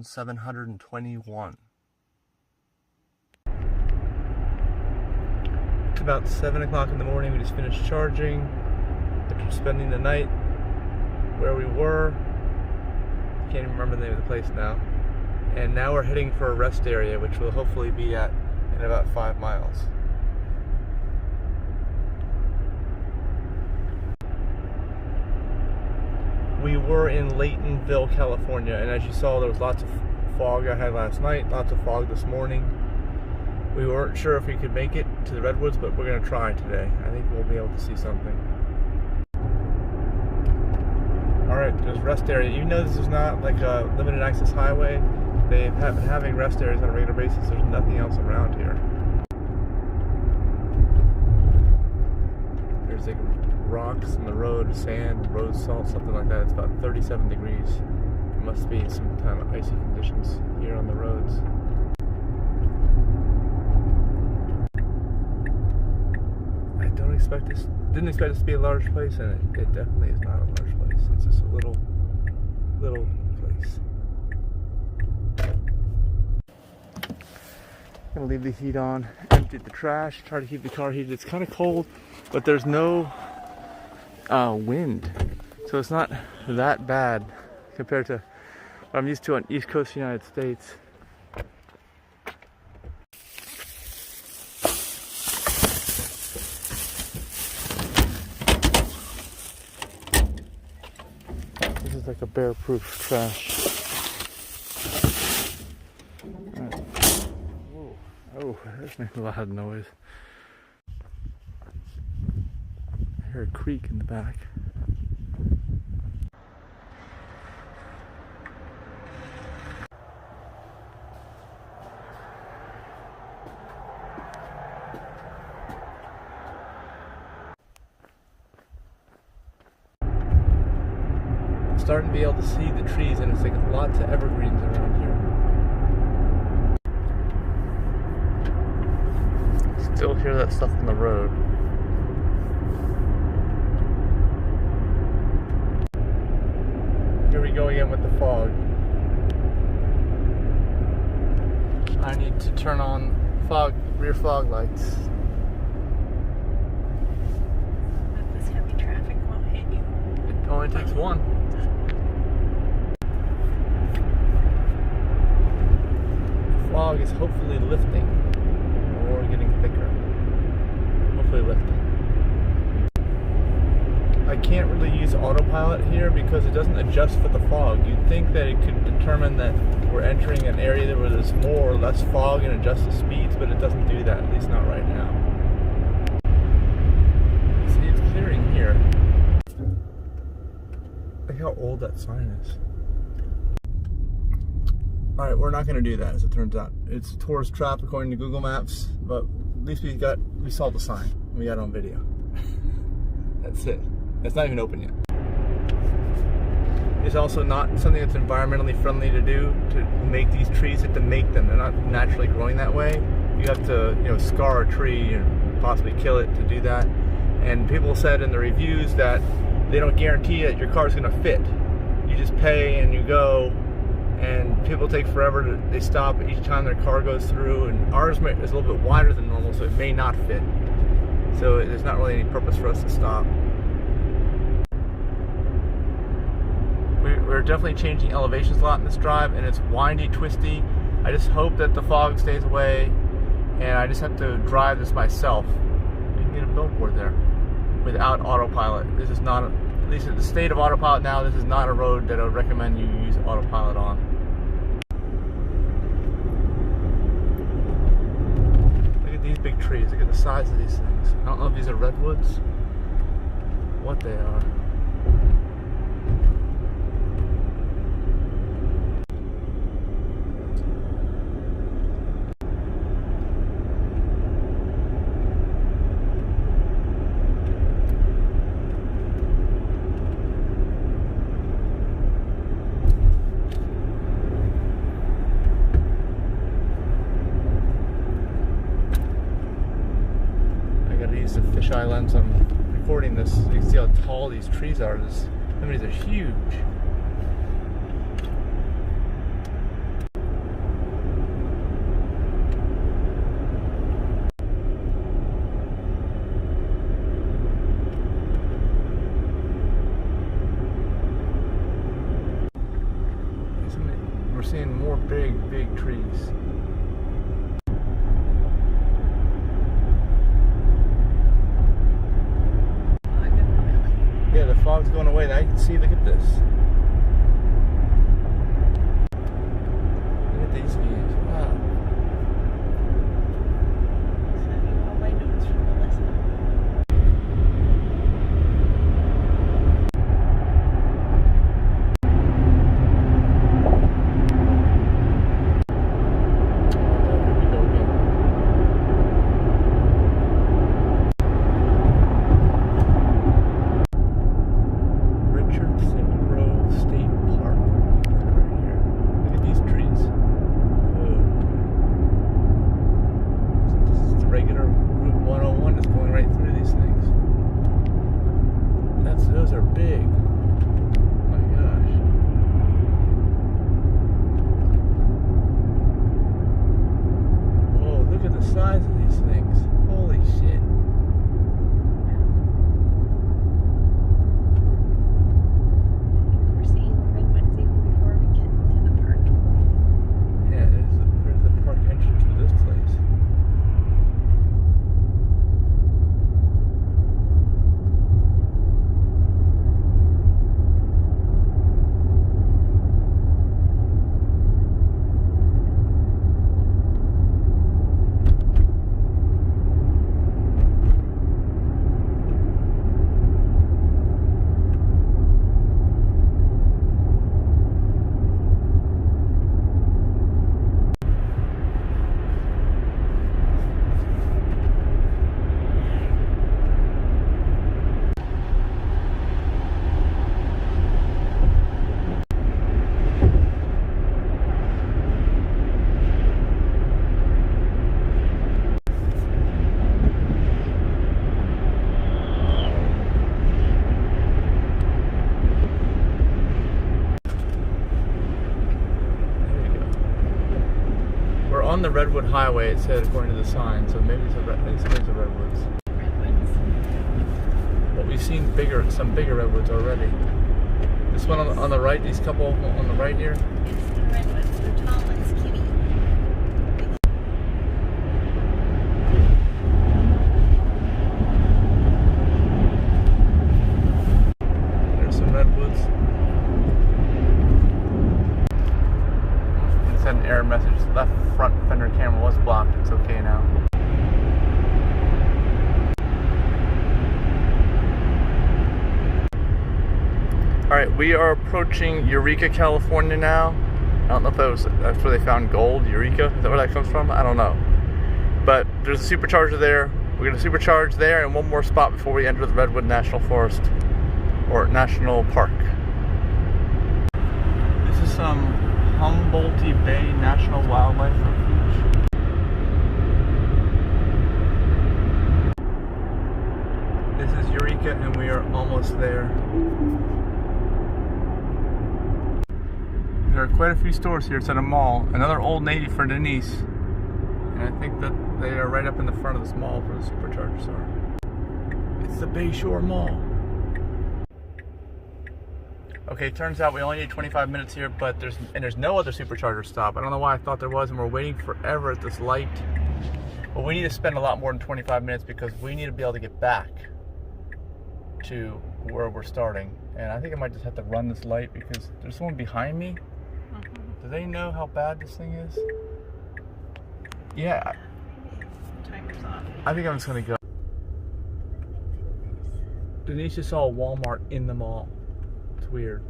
721. It's about 7 o'clock in the morning. We just finished charging after spending the night where we were. Can't even remember the name of the place now. And now we're heading for a rest area, which we'll hopefully be at in about 5 miles. We were in Laytonville, California, and as you saw, there was lots of fog I had last night, lots of fog this morning. We weren't sure if we could make it to the Redwoods, but we're going to try today. I think we'll be able to see something. Alright, there's rest area. Even though this is not like a limited access highway, they have been having rest areas on a regular basis. There's nothing else around here. There's like rocks in the road, sand, road salt, something like that. It's about 37 degrees. It must be some kind of icy conditions here on the roads. Didn't expect this to be a large place, and it definitely is not a large place. It's just a little place. Gonna leave the heat on, emptied the trash, try to keep the car heated. It's kind of cold, but there's no wind, so it's not that bad compared to what I'm used to on East Coast United States. This is like a bear-proof trash. Oh, that's making a loud noise. I hear a creak in the back. I'm starting to be able to see the trees, and it's like lots of evergreens around here. Still hear that stuff on the road. Here we go again with the fog. I need to turn on rear fog lights. But this heavy traffic won't hit you. It only takes one. The fog is hopefully lifting. Or getting thicker. Hopefully lifting. I can't really use autopilot here because it doesn't adjust for the fog. You'd think that it could determine that we're entering an area where there's more or less fog and adjust the speeds, but it doesn't do that, at least not right now. See, it's clearing here. Look how old that sign is. Alright, we're not going to do that, as it turns out. It's a tourist trap according to Google Maps, but at least we saw the sign. We got it on video. That's it. It's not even open yet. It's also not something that's environmentally friendly to do, to make these trees. You have to make them. They're not naturally growing that way. You have to, scar a tree and possibly kill it to do that. And people said in the reviews that they don't guarantee that your car's going to fit. You just pay and you go. And people take forever they stop each time their car goes through, and ours is a little bit wider than normal, so it may not fit. So there's not really any purpose for us to stop. We're definitely changing elevations a lot in this drive, and it's windy, twisty. I just hope that the fog stays away, and I just have to drive this myself. You can get a billboard there without autopilot. This is not, at least at the state of autopilot now, this is not a road that I would recommend you use autopilot on. These big trees, look at the size of these things. I don't know if these are redwoods, what they are. The fisheye lens I'm recording this, you can see how tall these trees are. Some of these are huge. we're seeing more big trees. Yeah, the fog's going away. Now you can see, look at this. Look at these views. Wow. All I know is from Melissa. Those are big. Oh my gosh. Whoa, look at the size of these things. Holy shit. I think we're seeing Redwoods even before we get to the park. Yeah, there's the park entrance for this place. On the Redwood Highway, it said according to the sign, so maybe it's the Redwoods. Redwoods. But we've seen some bigger Redwoods already. This one on the right, these couple on the right here. It's the Redwoods, the tall and skinny. There's some Redwoods. It said an error message. Left front fender camera was blocked. It's okay now. Alright, we are approaching Eureka, California now. I don't know if that's where they found gold. Eureka? Is that where that comes from? I don't know. But there's a supercharger there. We're going to supercharge there and one more spot before we enter the Redwood National Forest or National Park. This is some Humboldt Bay National Wildlife Refuge. This is Eureka and we are almost there. There are quite a few stores here. It's at a mall. Another Old Navy for Denise. And I think that they are right up in the front of this mall where the superchargers are. It's the Bayshore Mall. Okay, turns out we only need 25 minutes here, but there's no other supercharger stop. I don't know why I thought there was, and we're waiting forever at this light. But we need to spend a lot more than 25 minutes because we need to be able to get back to where we're starting. And I think I might just have to run this light because there's someone behind me. Do they know how bad this thing is? Yeah. Timer's off. I think I'm just gonna go. Denise just saw a Walmart in the mall. It's weird.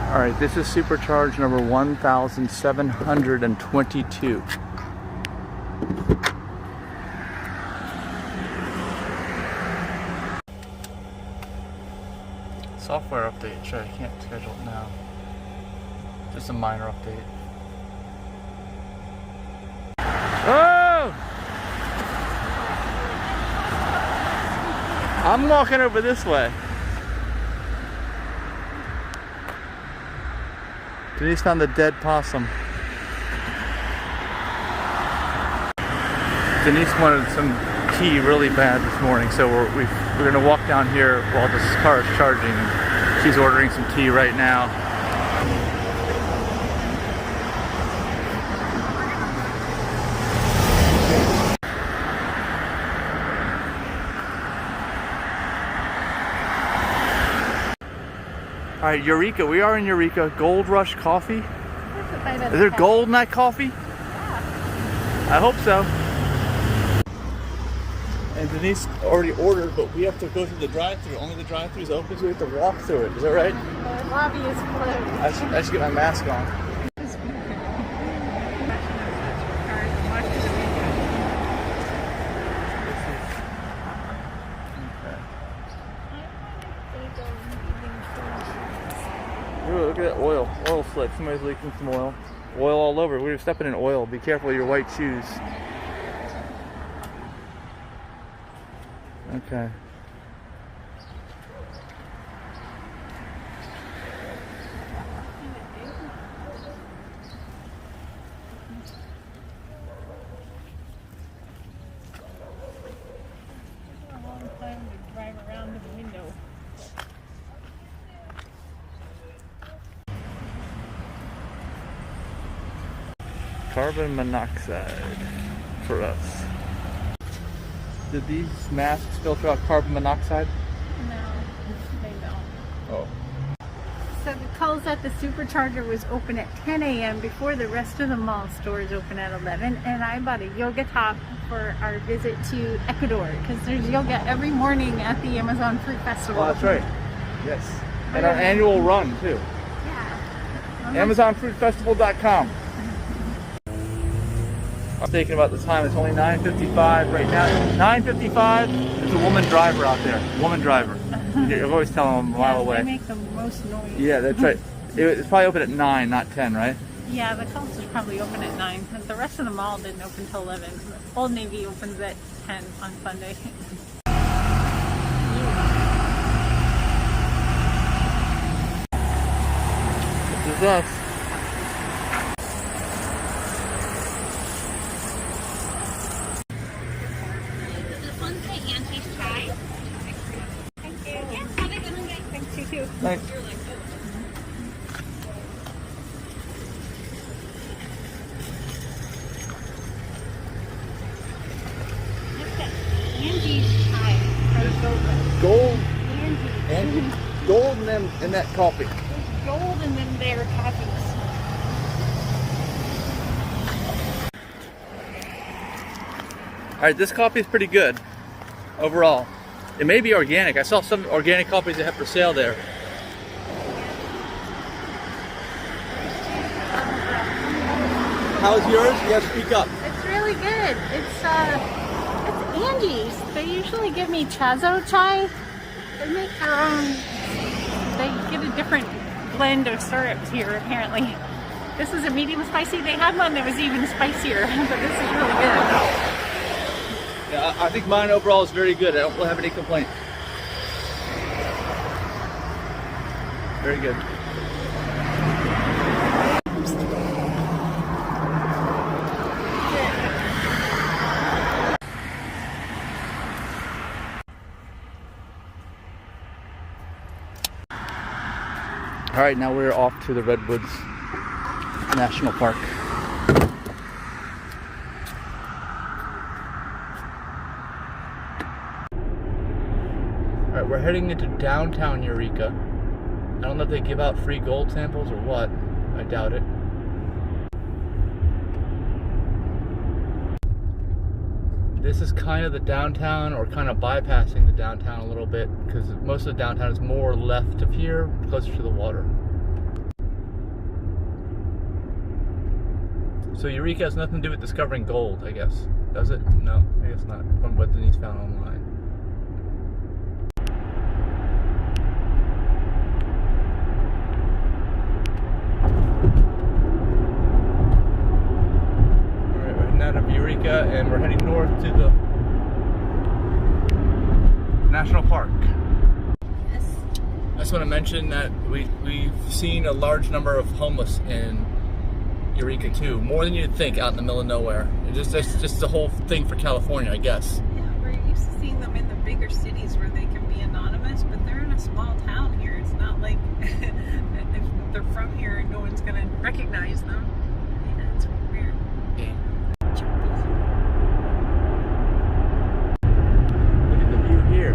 Alright, this is supercharge number 1722. Software update. Sure, I can't schedule it now. Just a minor update. Oh! I'm walking over this way. Denise found the dead possum. Denise wanted some tea really bad this morning, so we're gonna walk down here while this car is charging. She's ordering some tea right now. All right, Eureka. We are in Eureka. Gold Rush Coffee. Is there gold in that coffee? Yeah. I hope so. And Denise already ordered, but we have to go through the drive-thru. Only the drive-thru is open, so we have to walk through it. Is that right? The lobby is closed. I should get my mask on. Ooh, look at that oil slick. Somebody's leaking some oil. Oil all over. We're stepping in oil. Be careful of your white shoes. Okay. A long time to drive around to the window. Carbon monoxide for us. Did these masks filter out carbon monoxide? No, they don't. Oh. So the Coles at the Supercharger was open at 10 a.m. before the rest of the mall stores open at 11. And I bought a yoga top for our visit to Ecuador because there's yoga every morning at the Amazon Fruit Festival. Oh, that's right. Yes. And our annual run too. Yeah. AmazonFruitFestival.com. I'm thinking about the time. It's only 9:55 right now. 9:55. There's a woman driver out there. Woman driver. I've always telling them a mile away. They make the most noise. Yeah, that's right. It's probably open at 9, not 10, right? Yeah, the Coles is probably open at 9. But the rest of the mall didn't open till 11. Old Navy opens at 10 on Sunday. This is us. Thanks. Angie's chai. Gold Angie. and gold in that coffee. There's gold and then there are coffees. All right, this coffee is pretty good overall. It may be organic. I saw some organic coffees they have for sale there. How's yours? You gotta speak up. It's really good. It's Angie's. They usually give me Chazo chai. They make their own. They get a different blend of syrups here apparently. This is a medium spicy. They had one that was even spicier, but this is really good. Yeah, I think mine overall is very good. I don't have any complaints. Very good. All right, now we're off to the Redwoods National Park. Alright, we're heading into downtown Eureka. I don't know if they give out free gold samples or what. I doubt it. This is kind of the downtown, or kind of bypassing the downtown a little bit, because most of the downtown is more left of here, closer to the water. So Eureka has nothing to do with discovering gold, I guess. Does it? No, I guess not, from what Denise found online. Out of Eureka, and we're heading north to the National Park. Yes. I just want to mention that we've seen a large number of homeless in Eureka too, more than you'd think, out in the middle of nowhere. It's just the whole thing for California, I guess. Yeah, we're used to seeing them in the bigger cities where they can be anonymous, but they're in a small town here. It's not like they're from here and no one's gonna recognize them. Yeah, it's weird. Look at the view here.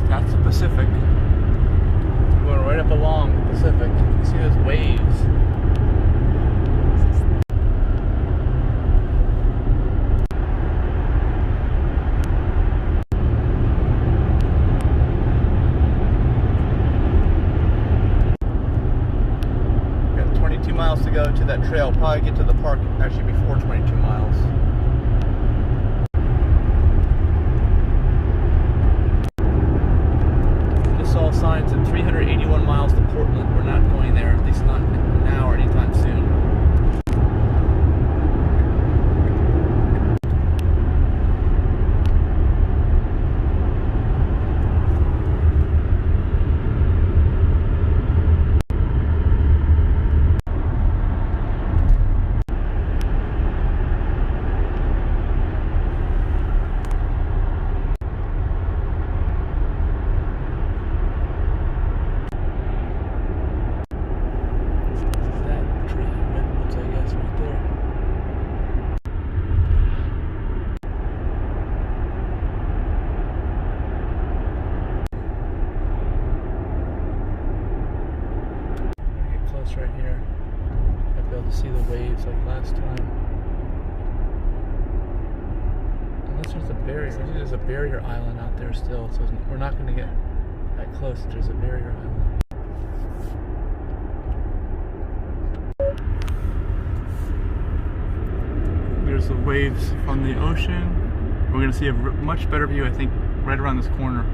That's the Pacific. Going right up along the Pacific. You see those waves. Got 22 miles to go to that trail. Probably get to the park actually before 22 miles. Saw signs at 381 miles to Portland. We're not going there, at least not now or anytime soon. Right here, I'll be able to see the waves like last time. Unless there's a barrier. I think there's a barrier island out there still, so we're not going to get that close. There's a barrier island. There's the waves from the ocean. We're going to see a much better view, I think, right around this corner.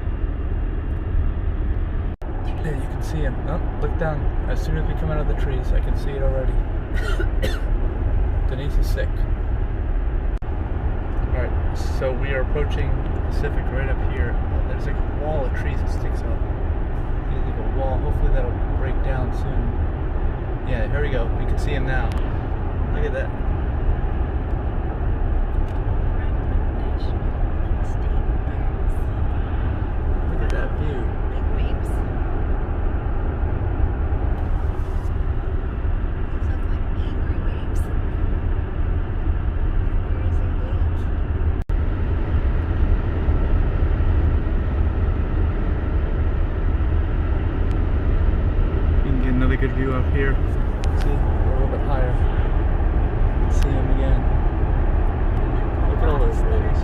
Yeah, you can see him. Oh, look down. As soon as we come out of the trees, I can see it already. Denise is sick. Alright, so we are approaching the Pacific right up here. There's like a wall of trees that sticks up. There's like a wall. Hopefully that'll break down soon. Yeah, here we go. We can see him now. Look at that. Look at that view. Good view up here. See, we're a little bit higher. See him again. Look at all those waves.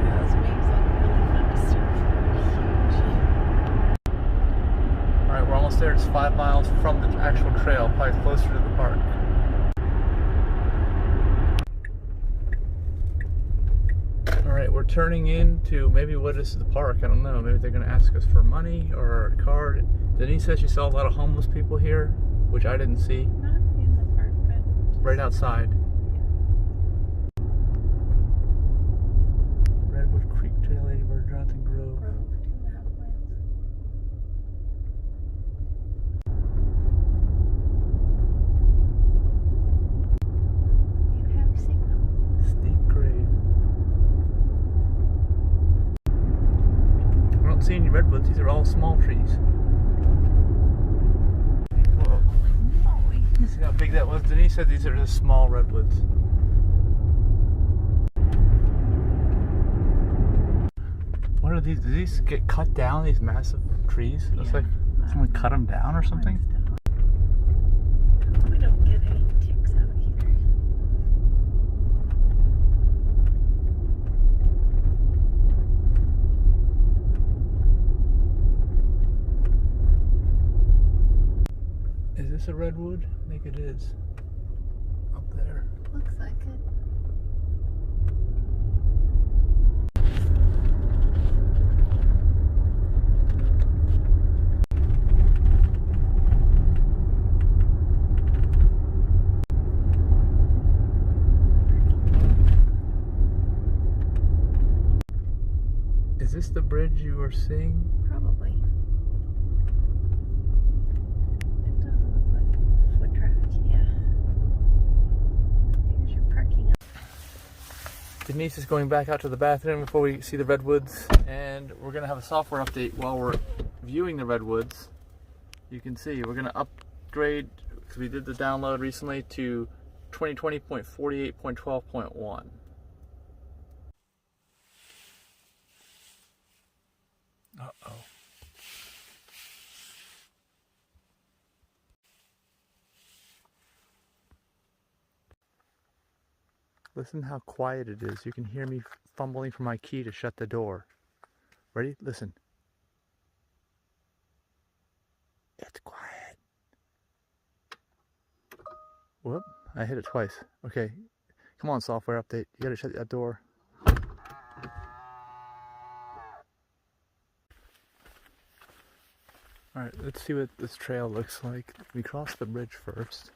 Yeah, those waves look really fun to surf. Alright, we're almost there. It's 5 miles from the actual trail, probably closer to the park. Alright, we're turning into maybe what is the park? I don't know. Maybe they're going to ask us for money or a card. Denise says she saw a lot of homeless people here, which I didn't see. Not in the park, but right outside. Redwood Creek Trail, Ladybird, Jonathan Grove. 2.5 miles. You have signal. Steep grade. I don't see any redwoods. These are all small trees. Whoa. See how big that was? Denise said these are just small redwoods. What are these? Do these get cut down, these massive trees? Looks like someone cut them down or something? We don't get any ticks out here. Is this a redwood? I think it is. Up there. Looks like it. Is this the bridge you were seeing? Probably. It does look like foot traffic, yeah. Here's your parking. Denise is going back out to the bathroom before we see the redwoods, and we're going to have a software update while we're viewing the redwoods. You can see we're going to upgrade, because we did the download recently, to 2020.48.12.1. Uh-oh. Listen how quiet it is. You can hear me fumbling for my key to shut the door. Ready? Listen. It's quiet. Whoop, I hit it twice. Okay, come on, software update. You gotta shut that door. Alright, let's see what this trail looks like. We cross the bridge first.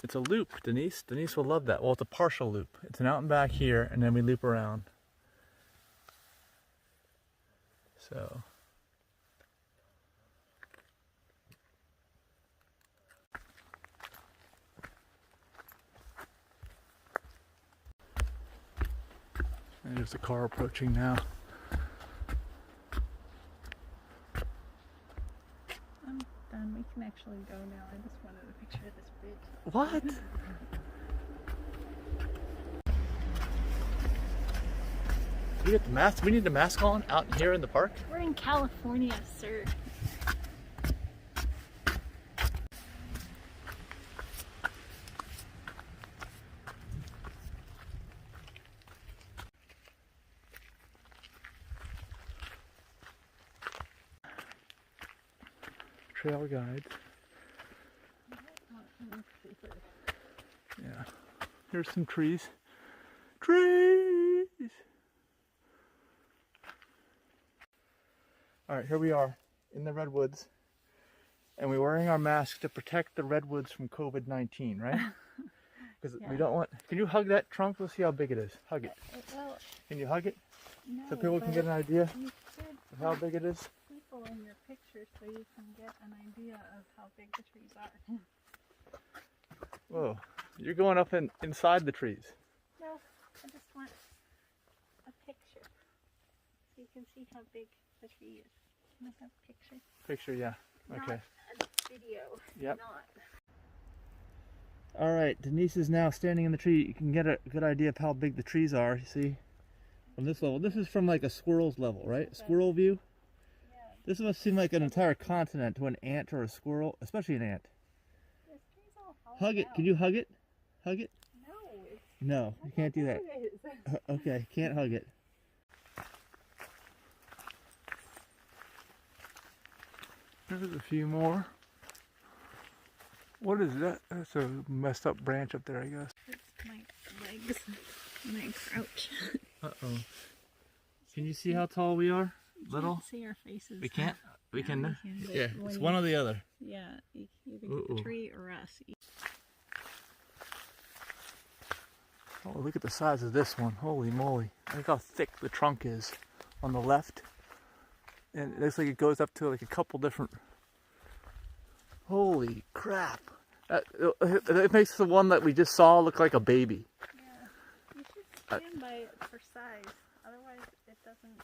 It's a loop, Denise. Denise will love that. Well, it's a partial loop. It's an out and back here, and then we loop around. So. And there's a car approaching now. I'm done. We can actually go now. I just wanted a picture of this bridge. What? We get the mask. We need the mask on out here in the park. We're in California, sir. Trail guides. Yeah. Here's some trees. Trees! Alright, here we are in the redwoods. And we're wearing our mask to protect the redwoods from COVID-19, right? Because we don't want... Can you hug that trunk? Let's see how big it is. Hug it. Well, Can you hug it? no, So people can get an idea you should of how big it is? people in your picture so you can get an idea of how big the trees are. Whoa. You're going up inside the trees. No, I just want a picture so you can see how big the tree is. Can I have a picture? Picture, yeah. Okay. Not a video. Yep. Not. Alright, Denise is now standing in the tree. You can get a good idea of how big the trees are, you see? From this level. This is from like a squirrel's level, right? Okay. Squirrel view? Yeah. This must seem like an entire continent to an ant or a squirrel, especially an ant. This tree's all hollowed Hug it. out. Can you hug it? Hug it? No, it's No, you can't do that. it is. Okay, can't hug it. There's a few more. What is that? That's a messed up branch up there, I guess. It's my legs when I crouch. Uh-oh. Can you see how tall we are? Little? Can't see our faces. We can't? We No, can? we can, but Yeah, when it's you- one or the other. Yeah, either get Uh-oh. the tree or us. Oh, look at the size of this one. Holy moly. Look how thick the trunk is on the left. And it looks like it goes up to like a couple different... Holy crap. It makes the one that we just saw look like a baby. Yeah, you should stand by it for size. Otherwise, it doesn't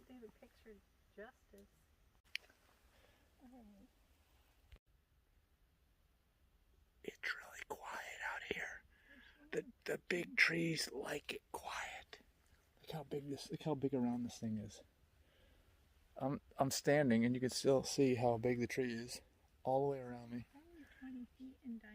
do the picture justice. Alright. It's really quiet out here. The big trees like it quiet. Look how big around this thing is. I'm standing and you can still see how big the tree is all the way around me. Probably 20 feet in diameter.